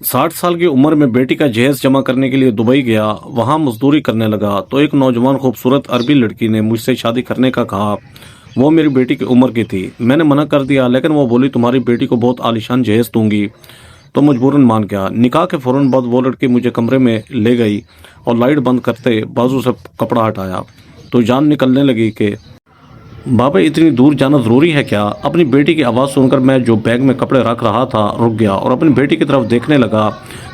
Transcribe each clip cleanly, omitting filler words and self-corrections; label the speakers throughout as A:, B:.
A: 60 साल की उम्र में बेटी का जहेज जमा करने के लिए दुबई गया। वहां मजदूरी करने लगा तो एक नौजवान खूबसूरत अरबी लड़की ने मुझसे शादी करने का कहा। वो मेरी बेटी की उम्र की थी। मैंने मना कर दिया, लेकिन वो बोली तुम्हारी बेटी को बहुत आलीशान जहेज दूंगी। तो मजबूरन मान गया। निकाह के फौरन बाद वो लड़की मुझे कमरे में ले गई और लाइट बंद करते बाजू से कपड़ा हटाया तो जान निकलने लगी कि बाबा इतनी दूर जाना ज़रूरी है क्या। अपनी बेटी की आवाज़ सुनकर मैं जो बैग में कपड़े रख रहा था रुक गया और अपनी बेटी की तरफ देखने लगा,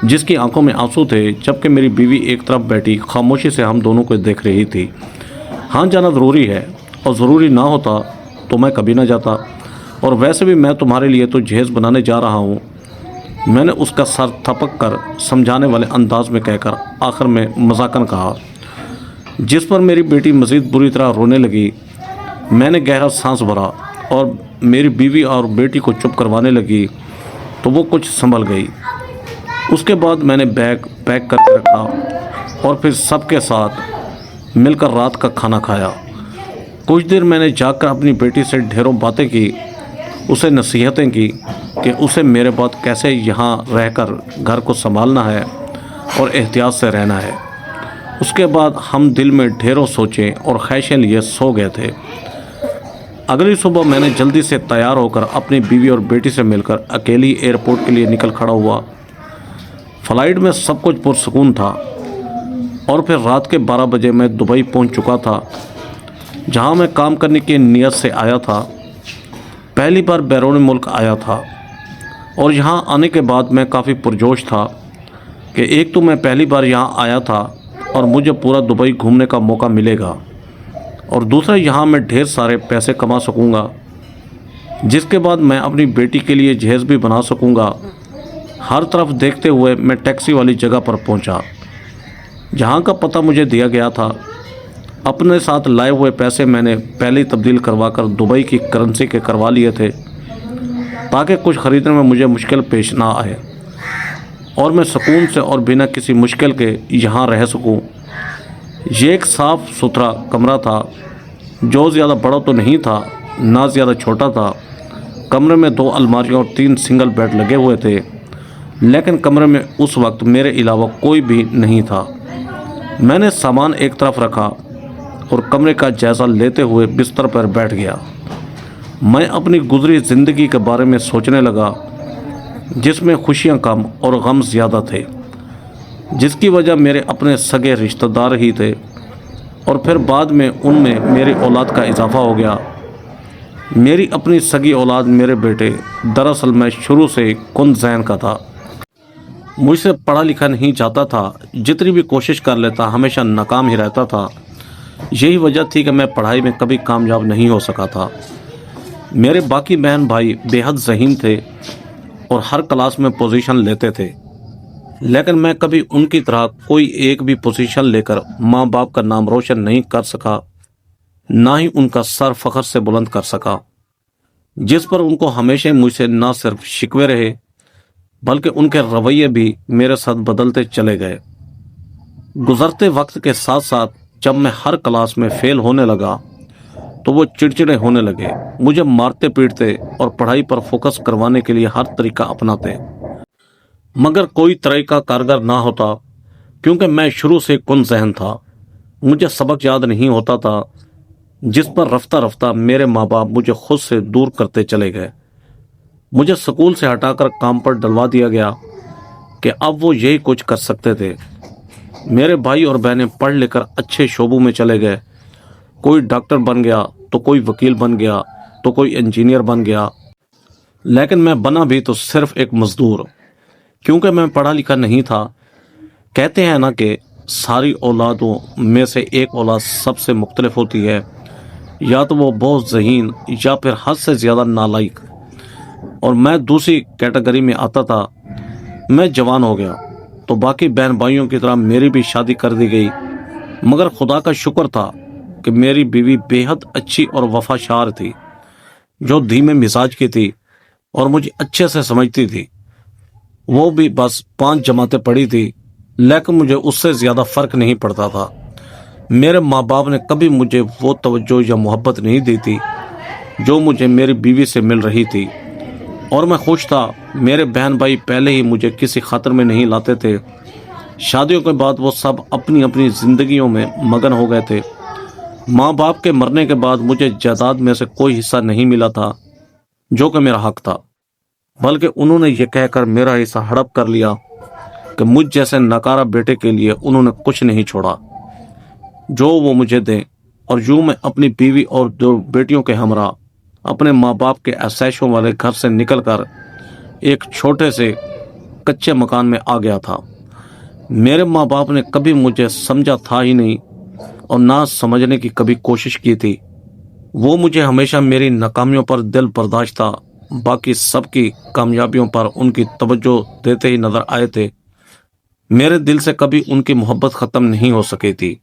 A: जिसकी आंखों में आंसू थे, जबकि मेरी बीवी एक तरफ बैठी खामोशी से हम दोनों को देख रही थी। हाँ, जाना ज़रूरी है, और ज़रूरी ना होता तो मैं कभी ना जाता। और वैसे भी मैं तुम्हारे लिए तो जहेज़ बनाने जा रहा हूँ, मैंने उसका सर थपक कर समझाने वाले अंदाज में कहकर आखिर में मजाकन कहा, जिस पर मेरी बेटी मज़ीद बुरी तरह रोने लगी। मैंने गहरा सांस भरा और मेरी बीवी और बेटी को चुप करवाने लगी तो वो कुछ संभल गई। उसके बाद मैंने बैग पैक करके रखा और फिर सबके साथ मिलकर रात का खाना खाया। कुछ देर मैंने जाकर अपनी बेटी से ढेरों बातें की, उसे नसीहतें की कि उसे मेरे बाद कैसे यहाँ रहकर घर को संभालना है और एहतियात से रहना है। उसके बाद हम दिल में ढेरों सोचें और ख्वाहिशें लिए सो गए थे। अगली सुबह मैंने जल्दी से तैयार होकर अपनी बीवी और बेटी से मिलकर अकेली एयरपोर्ट के लिए निकल खड़ा हुआ। फ़्लाइट में सब कुछ पुरसुकून था और फिर रात के 12 बजे मैं दुबई पहुंच चुका था, जहां मैं काम करने की नीयत से आया था। पहली बार बैरून मुल्क आया था और यहां आने के बाद मैं काफ़ी पुरजोश था कि एक तो मैं पहली बार यहां आया था और मुझे पूरा दुबई घूमने का मौका मिलेगा, और दूसरा यहाँ मैं ढेर सारे पैसे कमा सकूँगा, जिसके बाद मैं अपनी बेटी के लिए जहेज़ भी बना सकूँगा। हर तरफ देखते हुए मैं टैक्सी वाली जगह पर पहुँचा, जहाँ का पता मुझे दिया गया था। अपने साथ लाए हुए पैसे मैंने पहले ही तब्दील करवाकर दुबई की करेंसी के करवा लिए थे, ताकि कुछ ख़रीदने में मुझे मुश्किल पेश ना आए और मैं सुकून से और बिना किसी मुश्किल के यहाँ रह सकूँ। ये एक साफ़ सुथरा कमरा था, जो ज़्यादा बड़ा तो नहीं था ना ज़्यादा छोटा था। कमरे में 2 अलमारियाँ और 3 सिंगल बेड लगे हुए थे, लेकिन कमरे में उस वक्त मेरे अलावा कोई भी नहीं था। मैंने सामान एक तरफ रखा और कमरे का जायज़ा लेते हुए बिस्तर पर बैठ गया। मैं अपनी गुजरी ज़िंदगी के बारे में सोचने लगा, जिसमें खुशियाँ कम और गम ज़्यादा थे, जिसकी वजह मेरे अपने सगे रिश्तेदार ही थे, और फिर बाद में उनमें मेरी औलाद का इजाफ़ा हो गया। मेरी अपनी सगी औलाद मेरे बेटे। दरअसल मैं शुरू से कुंद ज़हन का था, मुझसे पढ़ा लिखा नहीं जाता था। जितनी भी कोशिश कर लेता हमेशा नाकाम ही रहता था। यही वजह थी कि मैं पढ़ाई में कभी कामयाब नहीं हो सका था। मेरे बाकी बहन भाई बेहद ज़हीन थे और हर क्लास में पोजीशन लेते थे, लेकिन मैं कभी उनकी तरह कोई एक भी पोजीशन लेकर माँ बाप का नाम रोशन नहीं कर सका, ना ही उनका सर फख्र से बुलंद कर सका, जिस पर उनको हमेशा मुझसे ना सिर्फ शिकवे रहे, बल्कि उनके रवैये भी मेरे साथ बदलते चले गए। गुजरते वक्त के साथ साथ जब मैं हर क्लास में फेल होने लगा तो वो चिड़चिड़े होने लगे, मुझे मारते पीटते और पढ़ाई पर फोकस करवाने के लिए हर तरीका अपनाते, मगर कोई तरीका कारगर ना होता, क्योंकि मैं शुरू से कुंद ज़हन था। मुझे सबक याद नहीं होता था, जिस पर रफ्ता रफ्ता मेरे माँ बाप मुझे खुद से दूर करते चले गए। मुझे स्कूल से हटाकर काम पर डलवा दिया गया कि अब वो यही कुछ कर सकते थे। मेरे भाई और बहनें पढ़ लिखकर अच्छे शोबों में चले गए। कोई डॉक्टर बन गया तो कोई वकील बन गया तो कोई इंजीनियर बन गया, लेकिन मैं बना भी तो सिर्फ एक मजदूर, क्योंकि मैं पढ़ा लिखा नहीं था। कहते हैं ना कि सारी औलादों में से एक औलाद सबसे मुख्तलिफ होती है, या तो वो बहुत ज़हीन या फिर हद से ज़्यादा नालायक, और मैं दूसरी कैटेगरी में आता था। मैं जवान हो गया तो बाकी बहन भाइयों की तरह मेरी भी शादी कर दी गई, मगर खुदा का शुक्र था कि मेरी बीवी बेहद अच्छी और वफादार थी, जो धीमे मिजाज की थी और मुझे अच्छे से समझती थी। वो भी बस 5 जमातें पढ़ी थी, लेकिन मुझे उससे ज़्यादा फ़र्क नहीं पड़ता था। मेरे माँ बाप ने कभी मुझे वो तवज्जो या मोहब्बत नहीं दी थी जो मुझे मेरी बीवी से मिल रही थी, और मैं खुश था मेरे बहन भाई पहले ही मुझे किसी खतर में नहीं लाते थे। शादियों के बाद वो सब अपनी अपनी जिंदगियों में मगन हो गए थे। माँ बाप के मरने के बाद मुझे जायदाद में से कोई हिस्सा नहीं मिला था जो कि मेरा हक था, बल्कि उन्होंने ये कहकर मेरा हिस्सा हड़प कर लिया कि मुझ जैसे नकारा बेटे के लिए उन्होंने कुछ नहीं छोड़ा जो वो मुझे दें। और यूं मैं अपनी बीवी और दो बेटियों के हमरा अपने माँ बाप के आसैशों वाले घर से निकलकर एक छोटे से कच्चे मकान में आ गया था। मेरे माँ बाप ने कभी मुझे समझा था ही नहीं और ना समझने की कभी कोशिश की थी। वो मुझे हमेशा मेरी नाकामियों पर दिल बर्दाश्त था, बाकी सबकी कामयाबियों पर उनकी तवज्जो देते ही नजर आए थे। मेरे दिल से कभी उनकी मोहब्बत खत्म नहीं हो सकी थी।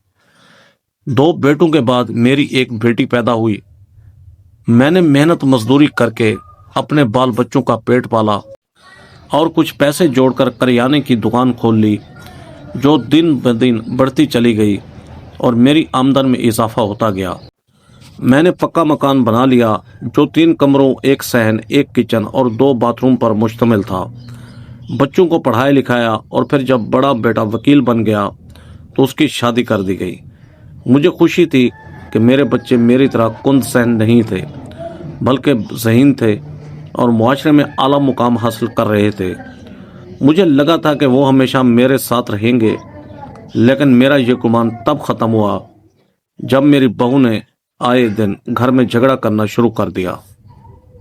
A: 2 बेटों के बाद मेरी एक बेटी पैदा हुई। मैंने मेहनत मजदूरी करके अपने बाल बच्चों का पेट पाला और कुछ पैसे जोड़कर करियाने की दुकान खोल ली, जो दिन ब दिन बढ़ती चली गई और मेरी आमदन में इजाफा होता गया। मैंने पक्का मकान बना लिया जो 3 कमरों, 1 सहन, 1 किचन और 2 बाथरूम पर मुश्तमिल था। बच्चों को पढ़ाया लिखाया और फिर जब बड़ा बेटा वकील बन गया तो उसकी शादी कर दी गई। मुझे खुशी थी कि मेरे बच्चे मेरी तरह कुंद सहन नहीं थे, बल्कि ज़हीन थे और मुआशरे में आला मुकाम हासिल कर रहे थे। मुझे लगा था कि वो हमेशा मेरे साथ रहेंगे, लेकिन मेरा ये गुमान तब ख़त्म हुआ जब मेरी बहू ने आए दिन घर में झगड़ा करना शुरू कर दिया।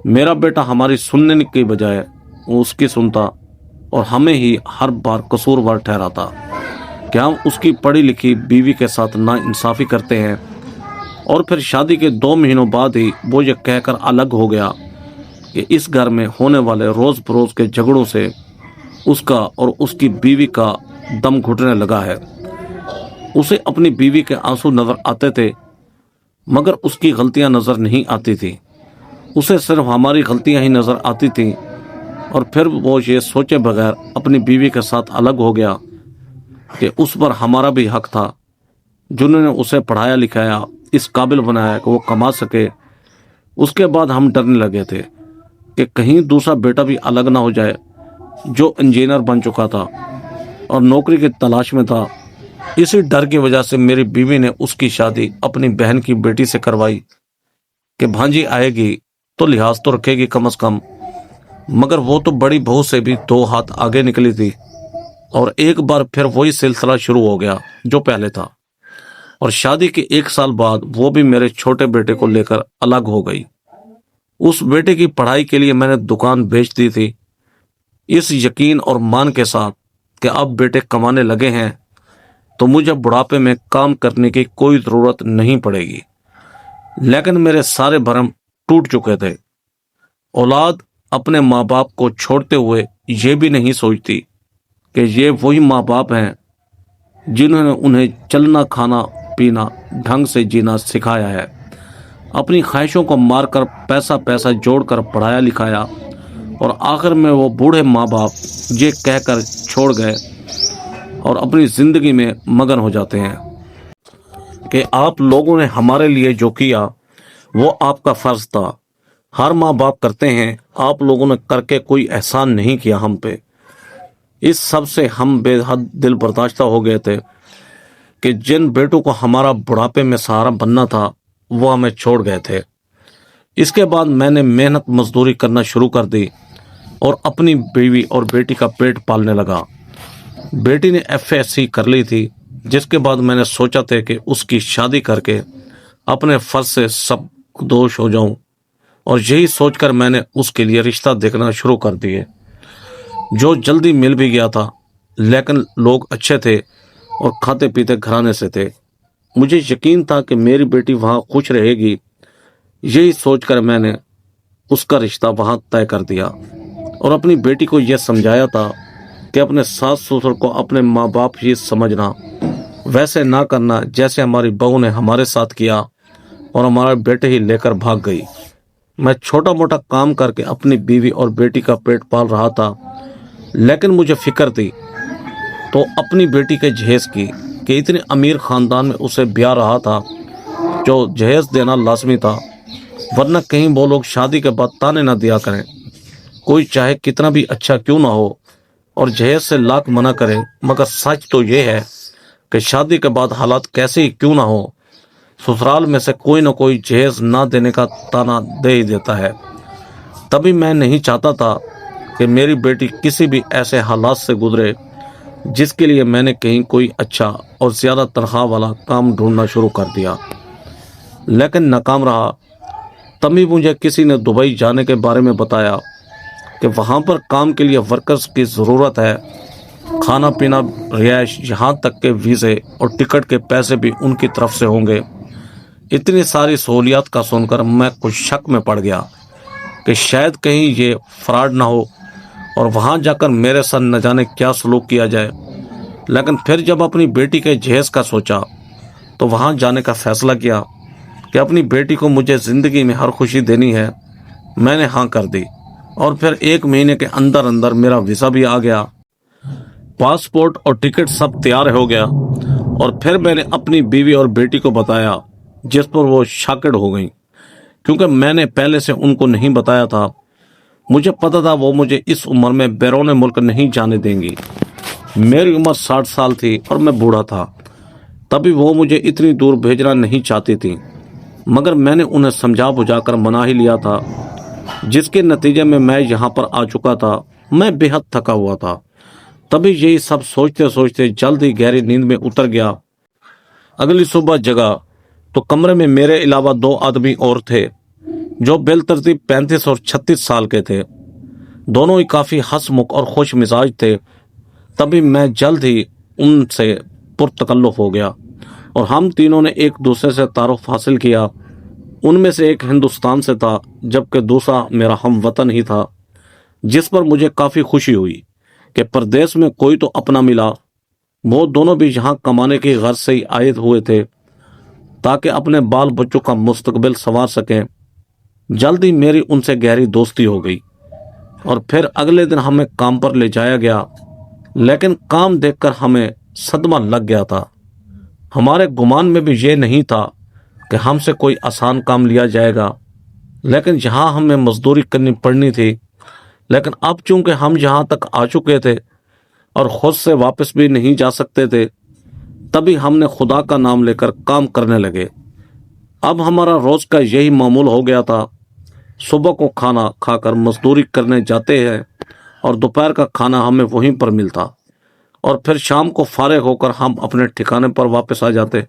A: मेरा बेटा हमारी सुनने की बजाय उसकी सुनता और हमें ही हर बार कसूरवार ठहराता कि हम उसकी पढ़ी लिखी बीवी के साथ नाइंसाफ़ी करते हैं। और फिर शादी के 2 महीनों बाद ही वो ये कहकर अलग हो गया कि इस घर में होने वाले रोज़ बरोज़ के झगड़ों से उसका और उसकी बीवी का दम घुटने लगा है। उसे अपनी बीवी के आंसू नज़र आते थे, मगर उसकी गलतियां नज़र नहीं आती थी। उसे सिर्फ हमारी गलतियां ही नज़र आती थीं। और फिर वो ये सोचे बगैर अपनी बीवी के साथ अलग हो गया कि उस पर हमारा भी हक था, जिन्होंने उसे पढ़ाया लिखाया, इस काबिल बनाया कि वो कमा सके। उसके बाद हम डरने लगे थे कि कहीं दूसरा बेटा भी अलग ना हो जाए, जो इंजीनियर बन चुका था और नौकरी की तलाश में था। इसी डर की वजह से मेरी बीवी ने उसकी शादी अपनी बहन की बेटी से करवाई कि भांजी आएगी तो लिहाज तो रखेगी कम से कम। मगर वो तो बड़ी बहू से भी 2 हाथ आगे निकली थी और एक बार फिर वही सिलसिला शुरू हो गया जो पहले था। और शादी के 1 साल बाद वो भी मेरे छोटे बेटे को लेकर अलग हो गई। उस बेटे की पढ़ाई के लिए मैंने दुकान बेच दी थी, इस यकीन और मान के साथ कि अब बेटे कमाने लगे हैं तो मुझे बुढ़ापे में काम करने की कोई ज़रूरत नहीं पड़ेगी। लेकिन मेरे सारे भरम टूट चुके थे। औलाद अपने माँ बाप को छोड़ते हुए ये भी नहीं सोचती कि ये वही माँ बाप हैं जिन्होंने उन्हें चलना, खाना पीना, ढंग से जीना सिखाया है, अपनी ख्वाहिशों को मारकर पैसा जोड़कर पढ़ाया लिखाया, और आखिर में वो बूढ़े माँ बाप ये कहकर छोड़ गए और अपनी ज़िंदगी में मगन हो जाते हैं कि आप लोगों ने हमारे लिए जो किया वो आपका फ़र्ज़ था। हर माँ बाप करते हैं, आप लोगों ने करके कोई एहसान नहीं किया हम पे। इस सब से हम बेहद दिल बर्दाश्ता हो गए थे कि जिन बेटों को हमारा बुढ़ापे में सहारा बनना था वो हमें छोड़ गए थे। इसके बाद मैंने मेहनत मजदूरी करना शुरू कर दी और अपनी बीवी और बेटी का पेट पालने लगा। बेटी ने FSC कर ली थी, जिसके बाद मैंने सोचा था कि उसकी शादी करके अपने फ़र्ज से सब दोष हो जाऊं, और यही सोचकर मैंने उसके लिए रिश्ता देखना शुरू कर दिए, जो जल्दी मिल भी गया था। लेकिन लोग अच्छे थे और खाते पीते घराने से थे। मुझे यकीन था कि मेरी बेटी वहाँ खुश रहेगी। यही सोचकर मैंने उसका रिश्ता वहाँ तय कर दिया और अपनी बेटी को यह समझाया था कि अपने सास ससुर को अपने माँ बाप ही समझना, वैसे ना करना जैसे हमारी बहू ने हमारे साथ किया और हमारे बेटे ही लेकर भाग गई। मैं छोटा मोटा काम करके अपनी बीवी और बेटी का पेट पाल रहा था, लेकिन मुझे फिक्र थी तो अपनी बेटी के जहेज की कि इतने अमीर ख़ानदान में उसे ब्याह रहा था जो जहेज देना लाजमी था, वरना कहीं वो लोग शादी के बाद ताने ना दिया करें। کوئی چاہے کتنا بھی اچھا کیوں نہ ہو اور جہیز سے لاکھ منع کرے، مگر سچ تو یہ ہے کہ شادی کے بعد حالات کیسے ہی کیوں نہ ہو، سسرال میں سے کوئی نہ کوئی جہیز نہ دینے کا تانا دے ہی دیتا ہے۔ تبھی میں نہیں چاہتا تھا کہ میری بیٹی کسی بھی ایسے حالات سے گزرے جس کے لیے میں نے کہیں کوئی اچھا اور زیادہ تنخواہ والا کام ڈھونڈنا شروع کر دیا، لیکن ناکام رہا۔ تبھی مجھے کسی نے دبئی جانے کے بارے میں بتایا کہ وہاں پر کام کے لیے ورکرز کی ضرورت ہے، کھانا پینا، رہائش، یہاں تک کہ ویزے اور ٹکٹ کے پیسے بھی ان کی طرف سے ہوں گے۔ اتنی ساری سہولیات کا سن کر میں کچھ شک میں پڑ گیا کہ شاید کہیں یہ فراڈ نہ ہو اور وہاں جا کر میرے ساتھ نہ جانے کیا سلوک کیا جائے۔ لیکن پھر جب اپنی بیٹی کے جہیز کا سوچا تو وہاں جانے کا فیصلہ کیا کہ اپنی بیٹی کو مجھے زندگی میں ہر خوشی دینی ہے۔ میں نے ہاں کر دی اور پھر 1 مہینے کے اندر اندر میرا ویزا بھی آ گیا، پاسپورٹ اور ٹکٹ سب تیار ہو گیا، اور پھر میں نے اپنی بیوی اور بیٹی کو بتایا، جس پر وہ شاکڑ ہو گئیں، کیونکہ میں نے پہلے سے ان کو نہیں بتایا تھا۔ مجھے پتا تھا وہ مجھے اس عمر میں بیرون ملک نہیں جانے دیں گی۔ میری عمر 60 سال تھی اور میں بوڑھا تھا، تبھی وہ مجھے اتنی دور بھیجنا نہیں چاہتی تھی، مگر میں نے انہیں سمجھا بجھا کر منا ہی لیا تھا، جس کے نتیجے میں یہاں پر آ چکا تھا۔ میں بے حد تھکا ہوا تھا، تبھی یہی سب سوچتے سوچتے جلد ہی گہری نیند میں اتر گیا۔ اگلی صبح جگا تو کمرے میں میرے علاوہ 2 آدمی اور تھے جو بالترتیب 35 اور 36 سال کے تھے۔ دونوں ہی کافی ہنس مکھ اور خوش مزاج تھے۔ تبھی میں جلد ہی ان سے پرتکلف ہو گیا اور ہم تینوں نے ایک دوسرے سے تعارف حاصل کیا۔ ان میں سے ایک ہندوستان سے تھا جبکہ دوسرا میرا ہم وطن ہی تھا، جس پر مجھے کافی خوشی ہوئی کہ پردیس میں کوئی تو اپنا ملا۔ وہ دونوں بھی یہاں کمانے کی غرض سے ہی آئے ہوئے تھے تاکہ اپنے بال بچوں کا مستقبل سنوار سکیں۔ جلد ہی میری ان سے گہری دوستی ہو گئی اور پھر اگلے دن ہمیں کام پر لے جایا گیا، لیکن کام دیکھ کر ہمیں صدمہ لگ گیا تھا۔ ہمارے گمان میں بھی یہ نہیں تھا کہ ہم سے کوئی آسان کام لیا جائے گا، لیکن یہاں ہمیں مزدوری کرنی پڑنی تھی۔ لیکن اب چونکہ ہم یہاں تک آ چکے تھے اور خود سے واپس بھی نہیں جا سکتے تھے، تبھی ہم نے خدا کا نام لے کر کام کرنے لگے۔ اب ہمارا روز کا یہی معمول ہو گیا تھا، صبح کو کھانا کھا کر مزدوری کرنے جاتے ہیں اور دوپہر کا کھانا ہمیں وہیں پر ملتا، اور پھر شام کو فارغ ہو کر ہم اپنے ٹھکانے پر واپس آ جاتے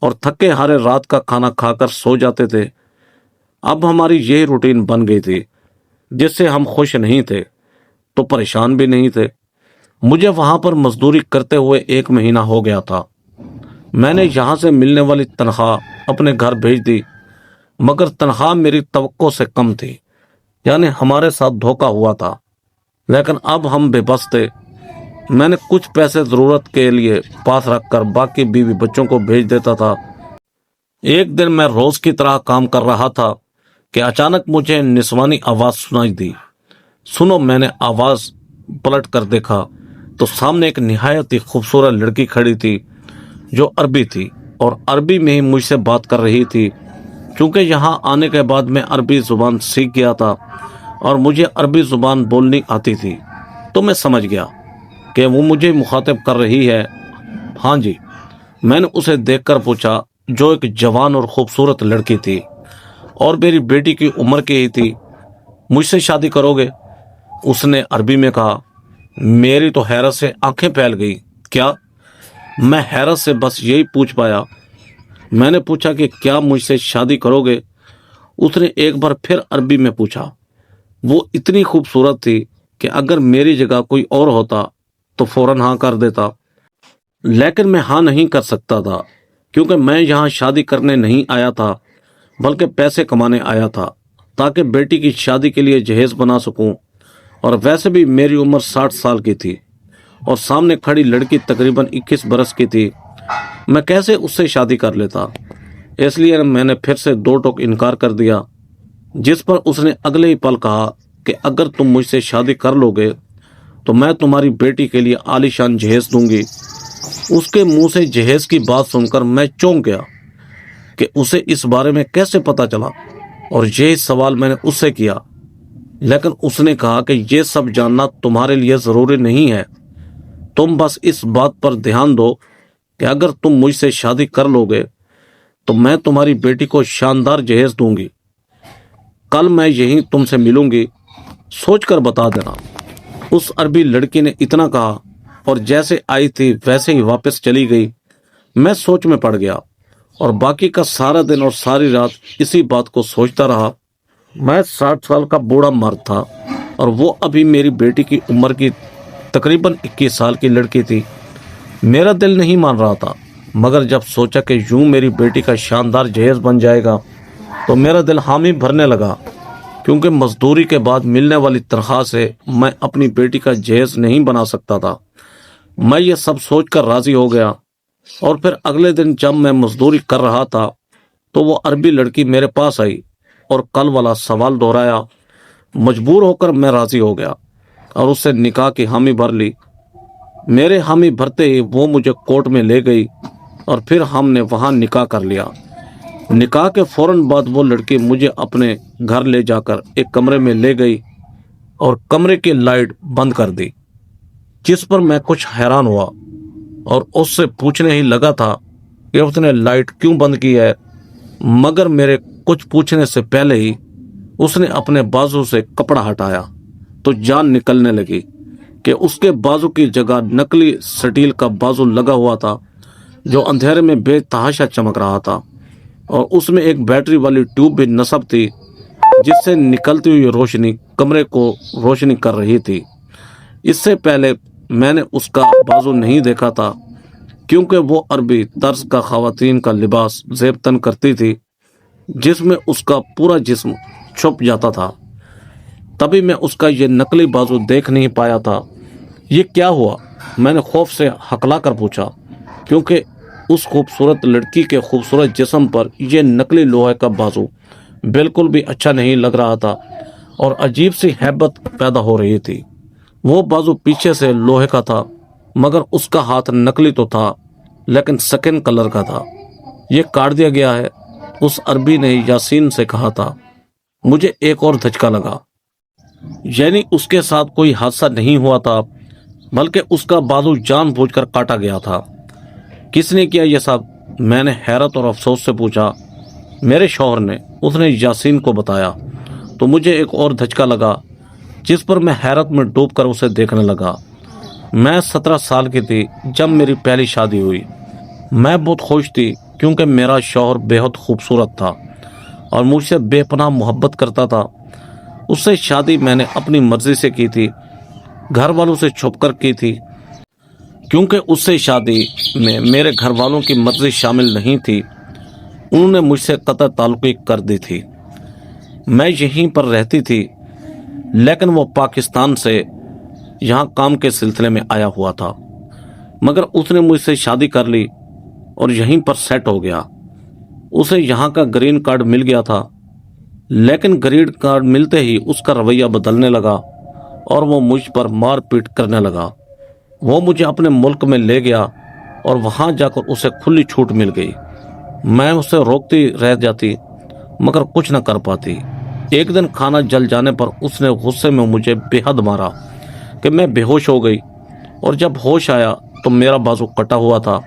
A: اور تھکے ہارے رات کا کھانا کھا کر سو جاتے تھے۔ اب ہماری یہی روٹین بن گئی تھی، جس سے ہم خوش نہیں تھے تو پریشان بھی نہیں تھے۔ مجھے وہاں پر مزدوری کرتے ہوئے 1 مہینہ ہو گیا تھا۔ میں نے یہاں سے ملنے والی تنخواہ اپنے گھر بھیج دی، مگر تنخواہ میری توقع سے کم تھی، یعنی ہمارے ساتھ دھوکہ ہوا تھا۔ لیکن اب ہم بے بس تھے۔ میں نے کچھ پیسے ضرورت کے لیے پاس رکھ کر باقی بیوی بچوں کو بھیج دیتا تھا۔ ایک دن میں روز کی طرح کام کر رہا تھا کہ اچانک مجھے نسوانی آواز سنائی دی۔ سنو، میں نے آواز پلٹ کر دیکھا تو سامنے ایک نہایت ہی خوبصورت لڑکی کھڑی تھی جو عربی تھی اور عربی میں ہی مجھ سے بات کر رہی تھی۔ چونکہ یہاں آنے کے بعد میں عربی زبان سیکھ گیا تھا اور مجھے عربی زبان بولنی آتی تھی، تو میں سمجھ گیا کہ وہ مجھے مخاطب کر رہی ہے۔ ہاں جی، میں نے اسے دیکھ کر پوچھا، جو ایک جوان اور خوبصورت لڑکی تھی اور میری بیٹی کی عمر کی ہی تھی، مجھ سے شادی کرو گے؟ اس نے عربی میں کہا۔ میری تو حیرت سے آنکھیں پھیل گئی۔ کیا؟ میں حیرت سے بس یہی پوچھ پایا۔ میں نے پوچھا کہ کیا مجھ سے شادی کرو گے؟ اس نے ایک بار پھر عربی میں پوچھا۔ وہ اتنی خوبصورت تھی کہ اگر میری جگہ کوئی اور ہوتا تو فوراً ہاں کر دیتا، لیکن میں ہاں نہیں کر سکتا تھا، کیونکہ میں یہاں شادی کرنے نہیں آیا تھا بلکہ پیسے کمانے آیا تھا تاکہ بیٹی کی شادی کے لیے جہیز بنا سکوں، اور ویسے بھی میری عمر 60 سال کی تھی اور سامنے کھڑی لڑکی تقریباً 21 برس کی تھی۔ میں کیسے اس سے شادی کر لیتا؟ اس لیے میں نے پھر سے 2 ٹوک انکار کر دیا، جس پر اس نے اگلے ہی پل کہا کہ اگر تم مجھ سے شادی کر لو گے تو میں تمہاری بیٹی کے لیے عالی شان جہیز دوں گی۔ اس کے منہ سے جہیز کی بات سن کر میں چونک گیا کہ اسے اس بارے میں کیسے پتا چلا، اور یہی سوال میں نے اس سے کیا۔ لیکن اس نے کہا کہ یہ سب جاننا تمہارے لیے ضروری نہیں ہے، تم بس اس بات پر دھیان دو کہ اگر تم مجھ سے شادی کر لو گے تو میں تمہاری بیٹی کو شاندار جہیز دوں گی، کل میں یہیں تم سے ملوں گی، سوچ کر بتا دینا۔ اس عربی لڑکی نے اتنا کہا اور جیسے آئی تھی ویسے ہی واپس چلی گئی۔ میں سوچ میں پڑ گیا اور باقی کا سارا دن اور ساری رات اسی بات کو سوچتا رہا۔ میں 60 سال کا بوڑھا مرد تھا اور وہ ابھی میری بیٹی کی عمر کی تقریباً 21 سال کی لڑکی تھی۔ میرا دل نہیں مان رہا تھا، مگر جب سوچا کہ یوں میری بیٹی کا شاندار جہیز بن جائے گا تو میرا دل حامی بھرنے لگا، کیونکہ مزدوری کے بعد ملنے والی تنخواہ سے میں اپنی بیٹی کا جہیز نہیں بنا سکتا تھا۔ میں یہ سب سوچ کر راضی ہو گیا، اور پھر اگلے دن جب میں مزدوری کر رہا تھا تو وہ عربی لڑکی میرے پاس آئی اور کل والا سوال دہرایا۔ مجبور ہو کر میں راضی ہو گیا اور اس سے نکاح کی حامی بھر لی۔ میرے حامی بھرتے ہی وہ مجھے کورٹ میں لے گئی اور پھر ہم نے وہاں نکاح کر لیا۔ نکاح کے فوراً بعد وہ لڑکی مجھے اپنے گھر لے جا کر ایک کمرے میں لے گئی اور کمرے کی لائٹ بند کر دی، جس پر میں کچھ حیران ہوا اور اس سے پوچھنے ہی لگا تھا کہ اس نے لائٹ کیوں بند کی ہے، مگر میرے کچھ پوچھنے سے پہلے ہی اس نے اپنے بازو سے کپڑا ہٹایا تو جان نکلنے لگی کہ اس کے بازو کی جگہ نکلی سٹیل کا بازو لگا ہوا تھا جو اندھیرے میں بے تحاشا چمک رہا تھا، اور اس میں ایک بیٹری والی ٹیوب بھی نصب تھی جس سے نکلتی ہوئی روشنی کمرے کو روشنی کر رہی تھی۔ اس سے پہلے میں نے اس کا بازو نہیں دیکھا تھا، کیونکہ وہ عربی طرز کا خواتین کا لباس زیب تن کرتی تھی جس میں اس کا پورا جسم چھپ جاتا تھا۔ تبھی میں اس کا یہ نقلی بازو دیکھ نہیں پایا تھا۔ یہ کیا ہوا؟ میں نے خوف سے ہکلا کر پوچھا، کیونکہ اس خوبصورت لڑکی کے خوبصورت جسم پر یہ نقلی لوہے کا بازو بالکل بھی اچھا نہیں لگ رہا تھا اور عجیب سی ہیبت پیدا ہو رہی تھی۔ وہ بازو پیچھے سے لوہے کا تھا، مگر اس کا ہاتھ نقلی تو تھا لیکن سکن کلر کا تھا۔ یہ کاٹ دیا گیا ہے، اس عربی نے یاسین سے کہا تھا۔ مجھے ایک اور دھچکا لگا، یعنی اس کے ساتھ کوئی حادثہ نہیں ہوا تھا بلکہ اس کا بازو جان بوجھ کر کاٹا گیا تھا۔ کس نے کیا یہ سب؟ میں نے حیرت اور افسوس سے پوچھا۔ میرے شوہر نے، اس نے یاسین کو بتایا۔ تو مجھے ایک اور دھچکا لگا جس پر میں حیرت میں ڈوب کر اسے دیکھنے لگا۔ میں 17 سال کی تھی جب میری پہلی شادی ہوئی۔ میں بہت خوش تھی کیونکہ میرا شوہر بے حد خوبصورت تھا اور مجھ سے بے پناہ محبت کرتا تھا۔ اس سے شادی میں نے اپنی مرضی سے کی تھی، گھر والوں سے چھپ کر کی تھی، کیونکہ اس سے شادی میں میرے گھر والوں کی مرضی شامل نہیں تھی۔ انہوں نے مجھ سے قطع تعلقی کر دی تھی۔ میں یہیں پر رہتی تھی، لیکن وہ پاکستان سے یہاں کام کے سلسلے میں آیا ہوا تھا، مگر اس نے مجھ سے شادی کر لی اور یہیں پر سیٹ ہو گیا۔ اسے یہاں کا گرین کارڈ مل گیا تھا، لیکن گرین کارڈ ملتے ہی اس کا رویہ بدلنے لگا اور وہ مجھ پر مار پیٹ کرنے لگا۔ وہ مجھے اپنے ملک میں لے گیا اور وہاں جا کر اسے کھلی چھوٹ مل گئی۔ میں اسے روکتی رہ جاتی مگر کچھ نہ کر پاتی۔ ایک دن کھانا جل جانے پر اس نے غصے میں مجھے بے حد مارا کہ میں بے ہوش ہو گئی، اور جب ہوش آیا تو میرا بازو کٹا ہوا تھا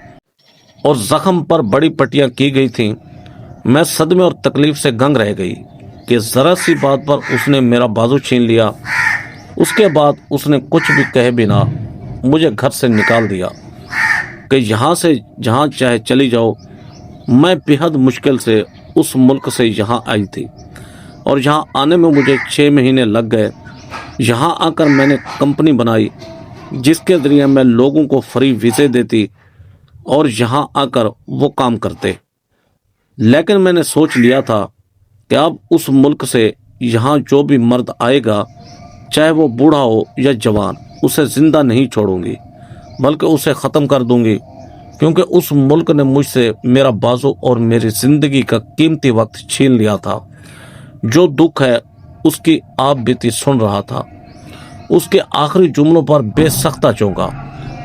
A: اور زخم پر بڑی پٹیاں کی گئی تھیں۔ میں صدمے اور تکلیف سے گنگ رہ گئی کہ ذرا سی بات پر اس نے میرا بازو چھین لیا۔ اس کے بعد اس نے کچھ بھی کہے بنا مجھے گھر سے نکال دیا کہ یہاں سے جہاں چاہے چلی جاؤ۔ میں بے حد مشکل سے اس ملک سے یہاں آئی تھی اور یہاں آنے میں مجھے 6 مہینے لگ گئے۔ یہاں آ کر میں نے کمپنی بنائی جس کے ذریعے میں لوگوں کو فری ویزے دیتی اور یہاں آ کر وہ کام کرتے، لیکن میں نے سوچ لیا تھا کہ اب اس ملک سے یہاں جو بھی مرد آئے گا، چاہے وہ بوڑھا ہو یا جوان، اسے زندہ نہیں چھوڑوں گی بلکہ اسے ختم کر دوں گی، کیونکہ اس ملک نے مجھ سے میرا بازو اور میری زندگی کا قیمتی وقت چھین لیا تھا۔ جو دکھ ہے اس کی آپ بیتی سن رہا تھا۔ اس کے آخری جملوں پر بے سختہ چونکا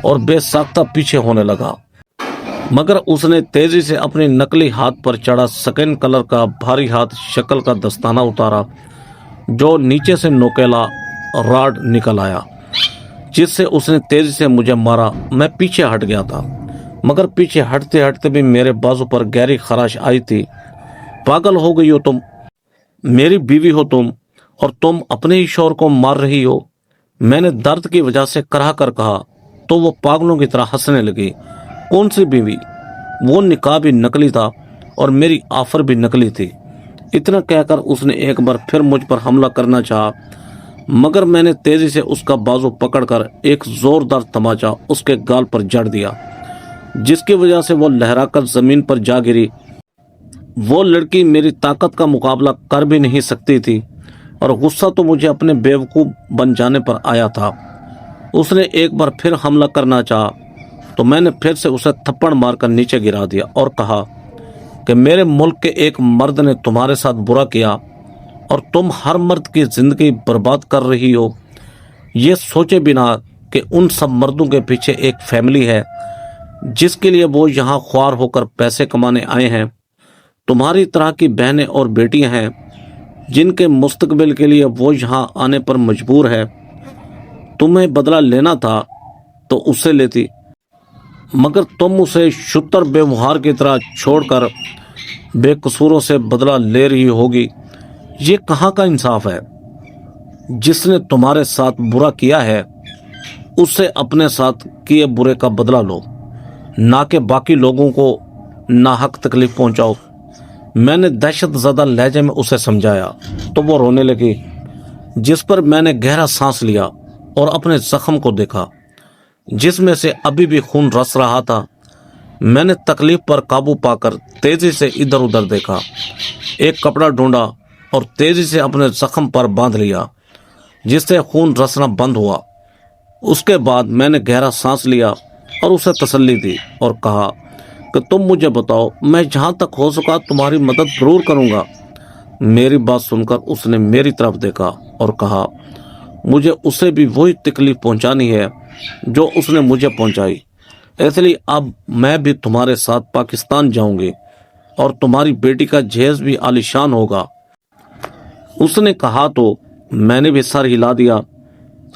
A: اور بے ساختہ پیچھے ہونے لگا، مگر اس نے تیزی سے اپنی نقلی ہاتھ پر چڑھا سکن کلر کا بھاری ہاتھ شکل کا دستانہ اتارا۔ जो नीचे से नोकेला राड निकल आया, जिससे उसने तेजी से मुझे मारा। मैं पीछे हट गया था, मगर पीछे हटते हटते भी मेरे बाजू पर गहरी खराश आई थी। पागल हो गई हो तुम, मेरी बीवी हो तुम, और तुम अपने ही शौहर को मार रही हो। मैंने दर्द की वजह से कराह कर कहा तो वो पागलों की तरह हंसने लगी। कौन सी बीवी? वो निकाह भी नकली था और मेरी आफर भी नकली थी। इतना कहकर उसने एक बार फिर मुझ पर हमला करना चाहा, मगर मैंने तेजी से उसका बाजू पकड़कर एक जोरदार तमाचा उसके गाल पर जड़ दिया, जिसकी वजह से वो लहराकर जमीन पर जा गिरी। वो लड़की मेरी ताकत का मुकाबला कर भी नहीं सकती थी, और गुस्सा तो मुझे अपने बेवकूफ़ बन जाने पर आया था। उसने एक बार फिर हमला करना चाहा तो मैंने फिर से उसे थप्पड़ मारकर नीचे गिरा दिया और कहा कि मेरे मुल्क के एक मर्द ने तुम्हारे साथ बुरा किया और तुम हर मर्द की ज़िंदगी बर्बाद कर रही हो, ये सोचे बिना कि उन सब मर्दों के पीछे एक फैमिली है जिसके लिए वो यहाँ ख्वार होकर पैसे कमाने आए हैं। तुम्हारी तरह की बहनें और बेटियां हैं जिनके मुस्तकबिल के लिए वो यहाँ आने पर मजबूर है। तुम्हें बदला लेना था तो उससे लेती, मगर तुम उसे शुतर बेवहार की तरह छोड़कर बेकसूरों से बदला ले रही होगी। ये कहाँ का इंसाफ है? जिसने तुम्हारे साथ बुरा किया है उससे अपने साथ किए बुरे का बदला लो, ना कि बाकी लोगों को नाहक तकलीफ पहुंचाओ। मैंने दहशत ज़दा लहजे में उसे समझाया तो वो रोने लगी, जिस पर मैंने गहरा सांस लिया और अपने जख्म को देखा जिसमें से अभी भी खून रस रहा था। मैंने तकलीफ पर काबू पाकर तेजी से इधर उधर देखा, एक कपड़ा ढूंढा और तेजी से अपने जख्म पर बांध लिया, जिससे खून रसना बंद हुआ। उसके बाद मैंने गहरा सांस लिया और उसे तसल्ली दी और कहा कि तुम मुझे बताओ, मैं जहाँ तक हो सका तुम्हारी मदद जरूर करूँगा। मेरी बात सुनकर उसने मेरी तरफ देखा और कहा, मुझे उसे भी वही तकलीफ पहुँचानी है जो उसने मुझे पहुँचाई, इसलिए अब मैं भी तुम्हारे साथ पाकिस्तान जाऊंगी और तुम्हारी बेटी का जहेज भी आलीशान होगा। उसने कहा तो मैंने भी सर हिला दिया।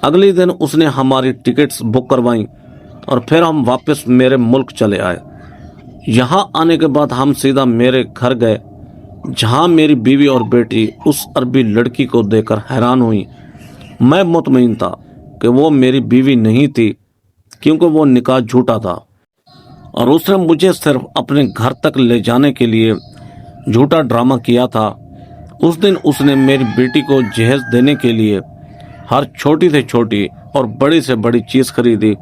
A: अगले दिन उसने हमारी टिकट्स बुक करवाई और फिर हम वापस मेरे मुल्क चले आए। यहाँ आने के बाद हम सीधा मेरे घर गए, जहाँ मेरी बीवी और बेटी उस अरबी लड़की को देखकर हैरान हुई। मैं मुतमईन था कि वो मेरी बीवी नहीं थी, क्योंकि वो निकाह झूठा था और उसने मुझे सिर्फ अपने घर तक ले जाने के लिए झूठा ड्रामा किया था। उस दिन उसने मेरी बेटी को जहेज देने के लिए हर छोटी से छोटी और बड़ी से बड़ी चीज़ खरीदी,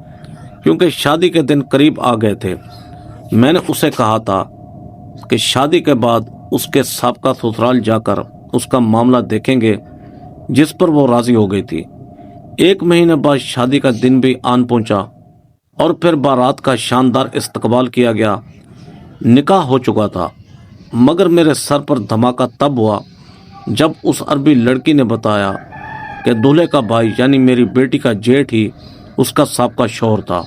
A: क्योंकि शादी के दिन करीब आ गए थे। मैंने उसे कहा था कि शादी के बाद उसके साबका ससुराल जाकर उसका मामला देखेंगे, जिस पर वो राजी हो गई थी। 1 महीने बाद शादी का दिन भी आन पहुंचा और फिर बारात का शानदार इस्तकबाल किया गया। निकाह हो चुका था, मगर मेरे सर पर धमाका तब हुआ जब उस अरबी लड़की ने बताया कि दूल्हे का भाई यानी मेरी बेटी का जेठ ही उसका साबका शौहर था।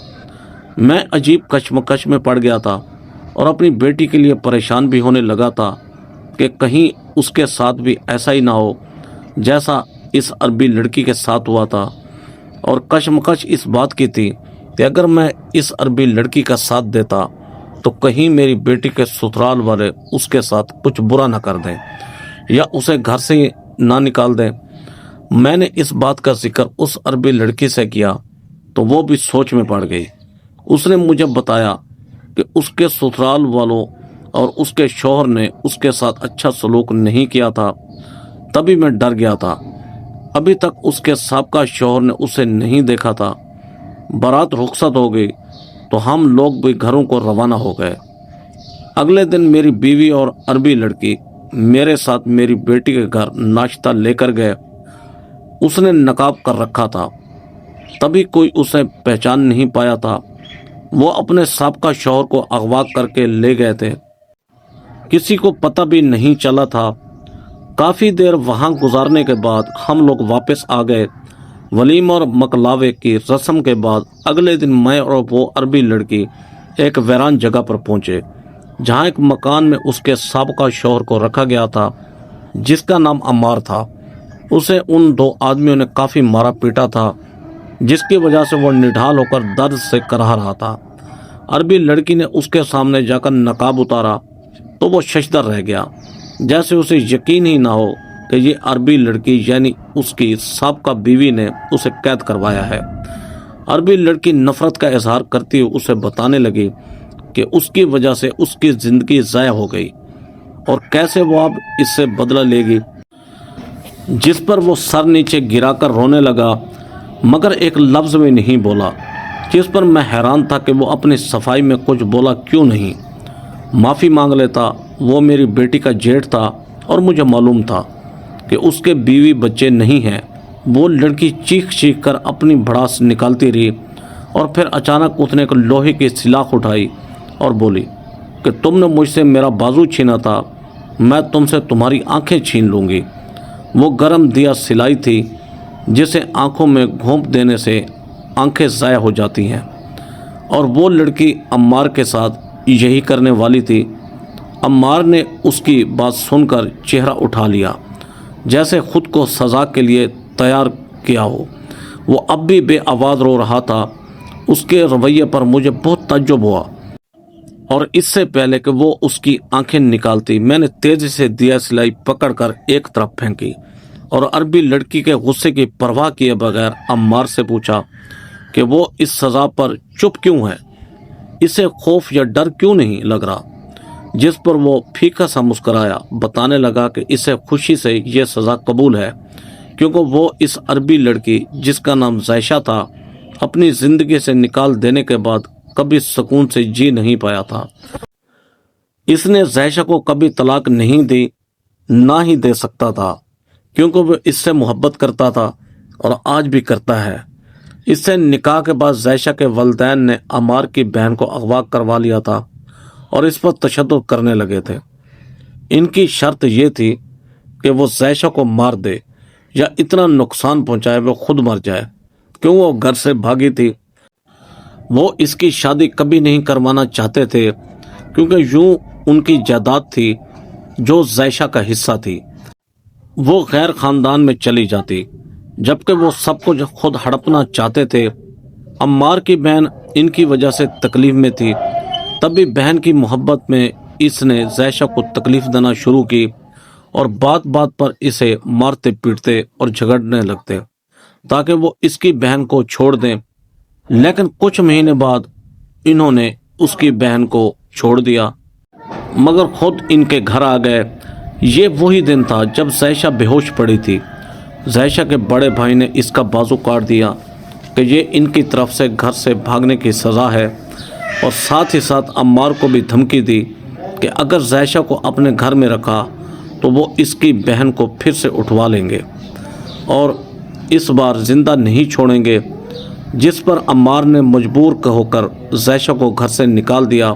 A: मैं अजीब कश्मकश में पड़ गया था और अपनी बेटी के लिए परेशान भी होने लगा था कि कहीं उसके साथ भी ऐसा ही ना हो जैसा इस अरबी लड़की के साथ हुआ था। और कश्मकश इस बात की थी कि अगर मैं इस अरबी लड़की का साथ देता तो कहीं मेरी बेटी के ससुराल वाले उसके साथ कुछ बुरा ना कर दें या उसे घर से ना निकाल दें। मैंने इस बात का जिक्र उस अरबी लड़की से किया तो वो भी सोच में पड़ गई। उसने मुझे बताया कि उसके ससुराल वालों और उसके शौहर ने उसके साथ अच्छा सलूक नहीं किया था। तभी मैं डर गया था। अभी तक उसके साबका शौहर ने उसे नहीं देखा था। बारात रुखसत हो गई तो हम लोग भी घरों को रवाना हो गए। अगले दिन मेरी बीवी और अरबी लड़की मेरे साथ मेरी बेटी के घर नाश्ता लेकर गए। उसने नकाब कर रखा था, तभी कोई उसे पहचान नहीं पाया था। वो अपने साबका शौहर को अगवा करके ले गए थे, किसी को पता भी नहीं चला था। काफ़ी देर वहाँ गुजारने के बाद हम लोग वापस आ गए। वलीमा और मकलावे की रस्म के बाद अगले दिन मैं और वो अरबी लड़की एक वीरान जगह पर पहुँचे, जहाँ एक मकान में उसके साबका शौहर को रखा गया था, जिसका नाम अम्मार था। اسے ان دو آدمیوں نے کافی مارا پیٹا تھا، جس کی وجہ سے وہ نڈھال ہو کر درد سے کرا رہا تھا۔ عربی لڑکی نے اس کے سامنے جا کر نقاب اتارا تو وہ ششدر رہ گیا، جیسے اسے یقین ہی نہ ہو کہ یہ عربی لڑکی یعنی اس کی سابقہ بیوی نے اسے قید کروایا ہے۔ عربی لڑکی نفرت کا اظہار کرتی ہوئے اسے بتانے لگی کہ اس کی وجہ سے اس کی زندگی ضائع ہو گئی اور کیسے وہ اب اس سے بدلہ لے گی، جس پر وہ سر نیچے گرا کر رونے لگا مگر ایک لفظ بھی نہیں بولا، جس پر میں حیران تھا کہ وہ اپنی صفائی میں کچھ بولا کیوں نہیں۔ معافی مانگ لیتا، وہ میری بیٹی کا جیٹھ تھا اور مجھے معلوم تھا کہ اس کے بیوی بچے نہیں ہیں۔ وہ لڑکی چیخ چیخ کر اپنی بھڑاس نکالتی رہی اور پھر اچانک اس نے ایک لوہے کی سلاخ اٹھائی اور بولی کہ تم نے مجھ سے میرا بازو چھینا تھا، میں تم سے تمہاری آنکھیں چھین لوں گی۔ وہ گرم دیا سلائی تھی جسے آنکھوں میں گھونپ دینے سے آنکھیں ضائع ہو جاتی ہیں، اور وہ لڑکی عمار کے ساتھ یہی کرنے والی تھی۔ عمار نے اس کی بات سن کر چہرہ اٹھا لیا جیسے خود کو سزا کے لیے تیار کیا ہو۔ وہ اب بھی بے آواز رو رہا تھا۔ اس کے رویے پر مجھے بہت تعجب ہوا، اور اس سے پہلے کہ وہ اس کی آنکھیں نکالتی میں نے تیزی سے دیا سلائی پکڑ کر ایک طرف پھینکی اور عربی لڑکی کے غصے کی پرواہ کیے بغیر عمار سے پوچھا کہ وہ اس سزا پر چپ کیوں ہے، اسے خوف یا ڈر کیوں نہیں لگ رہا، جس پر وہ پھیکا سا مسکرایا، بتانے لگا کہ اسے خوشی سے یہ سزا قبول ہے کیونکہ وہ اس عربی لڑکی جس کا نام زائشہ تھا اپنی زندگی سے نکال دینے کے بعد کبھی سکون سے جی نہیں پایا تھا۔ اس نے زائشہ کو کبھی طلاق نہیں دی، نہ ہی دے سکتا تھا، کیونکہ وہ اس سے محبت کرتا تھا اور آج بھی کرتا ہے۔ اس سے نکاح کے بعد زائشہ کے والدین نے عمار کی بہن کو اغوا کروا لیا تھا اور اس پر تشدد کرنے لگے تھے۔ ان کی شرط یہ تھی کہ وہ زائشہ کو مار دے یا اتنا نقصان پہنچائے وہ خود مر جائے، کیوں وہ گھر سے بھاگی تھی۔ وہ اس کی شادی کبھی نہیں کروانا چاہتے تھے کیونکہ یوں ان کی جائیداد تھی جو زائشہ کا حصہ تھی، وہ غیر خاندان میں چلی جاتی، جبکہ وہ سب کچھ خود ہڑپنا چاہتے تھے۔ عمار کی بہن ان کی وجہ سے تکلیف میں تھی، تبھی بہن کی محبت میں اس نے زائشہ کو تکلیف دینا شروع کی اور بات بات پر اسے مارتے پیٹتے اور جھگڑنے لگتے تاکہ وہ اس کی بہن کو چھوڑ دیں، لیکن کچھ مہینے بعد انہوں نے اس کی بہن کو چھوڑ دیا مگر خود ان کے گھر آ گئے۔ یہ وہی دن تھا جب زائشہ بے ہوش پڑی تھی۔ زائشہ کے بڑے بھائی نے اس کا بازو کاٹ دیا کہ یہ ان کی طرف سے گھر سے بھاگنے کی سزا ہے، اور ساتھ ہی ساتھ عمار کو بھی دھمکی دی کہ اگر زائشہ کو اپنے گھر میں رکھا تو وہ اس کی بہن کو پھر سے اٹھوا لیں گے اور اس بار زندہ نہیں چھوڑیں گے، جس پر عمار نے مجبور ہو کر زائشہ کو گھر سے نکال دیا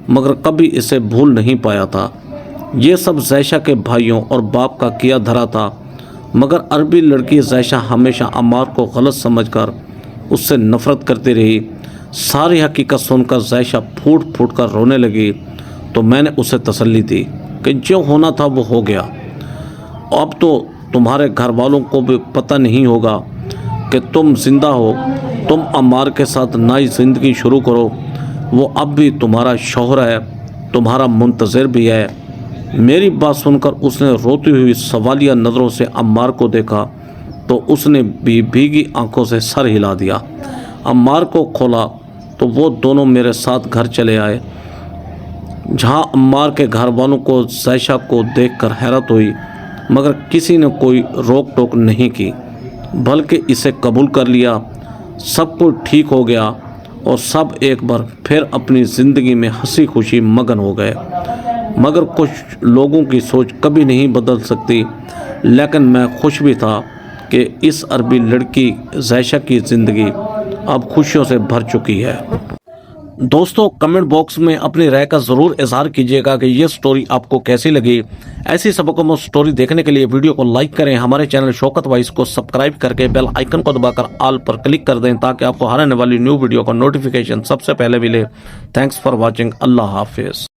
A: مگر کبھی اسے بھول نہیں پایا تھا۔ یہ سب زائشہ کے بھائیوں اور باپ کا کیا دھرا تھا، مگر عربی لڑکی زائشہ ہمیشہ عمار کو غلط سمجھ کر اس سے نفرت کرتی رہی۔ ساری حقیقت سن کر زائشہ پھوٹ پھوٹ کر رونے لگی تو میں نے اسے تسلی دی کہ جو ہونا تھا وہ ہو گیا، اب تو تمہارے گھر والوں کو بھی پتہ نہیں ہوگا کہ تم زندہ ہو، تم عمار کے ساتھ نئی زندگی شروع کرو، وہ اب بھی تمہارا شوہر ہے، تمہارا منتظر بھی ہے۔ میری بات سن کر اس نے روتی ہوئی سوالیہ نظروں سے عمار کو دیکھا تو اس نے بھی بھیگی آنکھوں سے سر ہلا دیا۔ عمار کو کھولا تو وہ دونوں میرے ساتھ گھر چلے آئے، جہاں عمار کے گھر والوں کو زائشہ کو دیکھ کر حیرت ہوئی مگر کسی نے کوئی روک ٹوک نہیں کی بلکہ اسے قبول کر لیا۔ سب کچھ ٹھیک ہو گیا اور سب ایک بار پھر اپنی زندگی میں ہنسی خوشی مگن ہو گئے، مگر کچھ لوگوں کی سوچ کبھی نہیں بدل سکتی، لیکن میں خوش بھی تھا کہ اس عربی لڑکی زائشہ کی زندگی اب خوشیوں سے بھر چکی ہے۔ دوستو کمنٹ باکس میں اپنی رائے کا ضرور اظہار کیجیے گا کہ یہ سٹوری آپ کو کیسی لگی۔ ایسی سبق آموز سٹوری دیکھنے کے لیے ویڈیو کو لائک کریں، ہمارے چینل شوکت وائس کو سبسکرائب کر کے بیل آئیکن کو دبا کر آل پر کلک کر دیں تاکہ آپ کو ہر آنے والی نیو ویڈیو کا نوٹیفیکیشن سب سے پہلے ملے۔ Thanks for watching. اللہ حافظ۔